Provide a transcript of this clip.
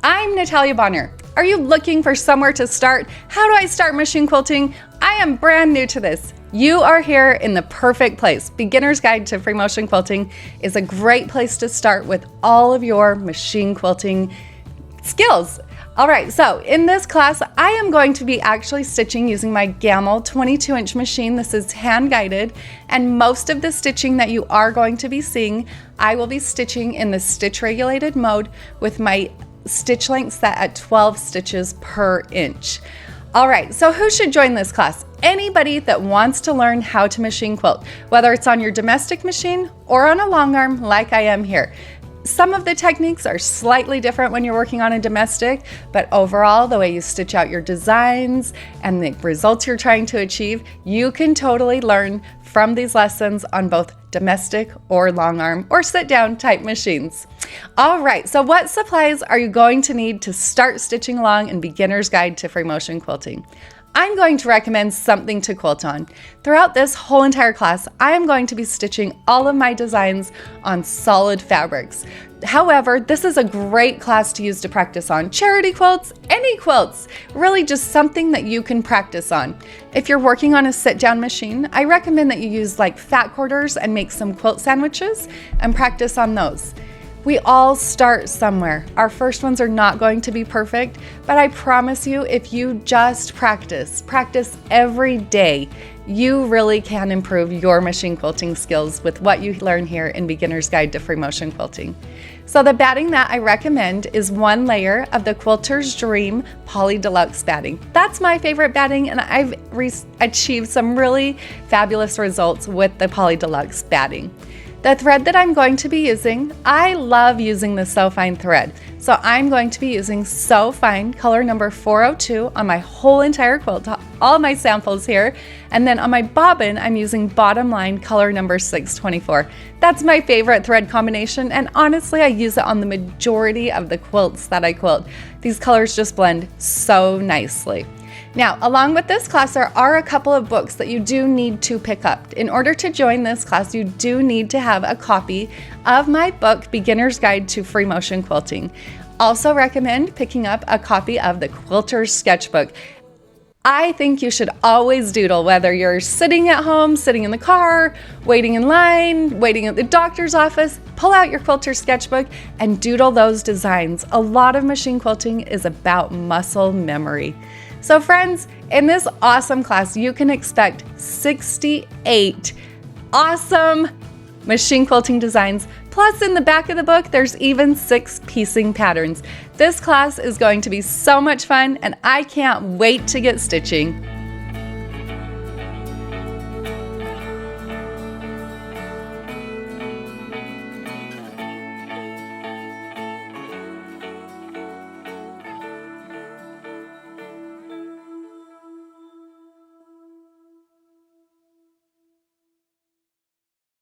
I'm Natalia Bonner. Are you looking for somewhere to start? How do I start machine quilting? I am brand new to this. You are here in the perfect place. Beginner's Guide to Free Motion Quilting is a great place to start with all of your machine quilting skills. All right, so in this class, I am going to be actually stitching using my Gammill 22-inch machine. This is hand-guided, and most of the stitching that you are going to be seeing, I will be stitching in the stitch-regulated mode with my stitch length set at 12 stitches per inch. All right, so who should join this class? Anybody that wants to learn how to machine quilt, whether it's on your domestic machine or on a long arm like I am here. Some of the techniques are slightly different when you're working on a domestic, but overall, the way you stitch out your designs and the results you're trying to achieve, you can totally learn from these lessons on both domestic or long arm or sit down type machines. All right, so what supplies are you going to need to start stitching along in Beginner's Guide to Free Motion Quilting? I'm going to recommend something to quilt on. Throughout this whole entire class, I am going to be stitching all of my designs on solid fabrics. However, this is a great class to use to practice on charity quilts, any quilts, really just something that you can practice on. If you're working on a sit-down machine, I recommend that you use like fat quarters and make some quilt sandwiches and practice on those. We all start somewhere. Our first ones are not going to be perfect, but I promise you, if you just practice every day, you really can improve your machine quilting skills with what you learn here in Beginner's Guide to Free Motion Quilting. So the batting that I recommend is 1 layer of the Quilter's Dream Poly Deluxe batting. That's my favorite batting, and I've achieved some really fabulous results with the Poly Deluxe batting. The thread that I'm going to be using, I love using the So Fine thread. So I'm going to be using So Fine color number 402 on my whole entire quilt, all my samples here. And then on my bobbin, I'm using Bottom Line color number 624. That's my favorite thread combination, and honestly, I use it on the majority of the quilts that I quilt. These colors just blend so nicely. Now, along with this class, there are a couple of books that you do need to pick up. In order to join this class, you do need to have a copy of my book, Beginner's Guide to Free Motion Quilting. Also recommend picking up a copy of the Quilter's Sketchbook. I think you should always doodle, whether you're sitting at home, sitting in the car, waiting in line, waiting at the doctor's office. Pull out your Quilter's Sketchbook and doodle those designs. A lot of machine quilting is about muscle memory. So friends, in this awesome class, you can expect 68 awesome machine quilting designs. Plus, in the back of the book, there's even 6 piecing patterns. This class is going to be so much fun, and I can't wait to get stitching.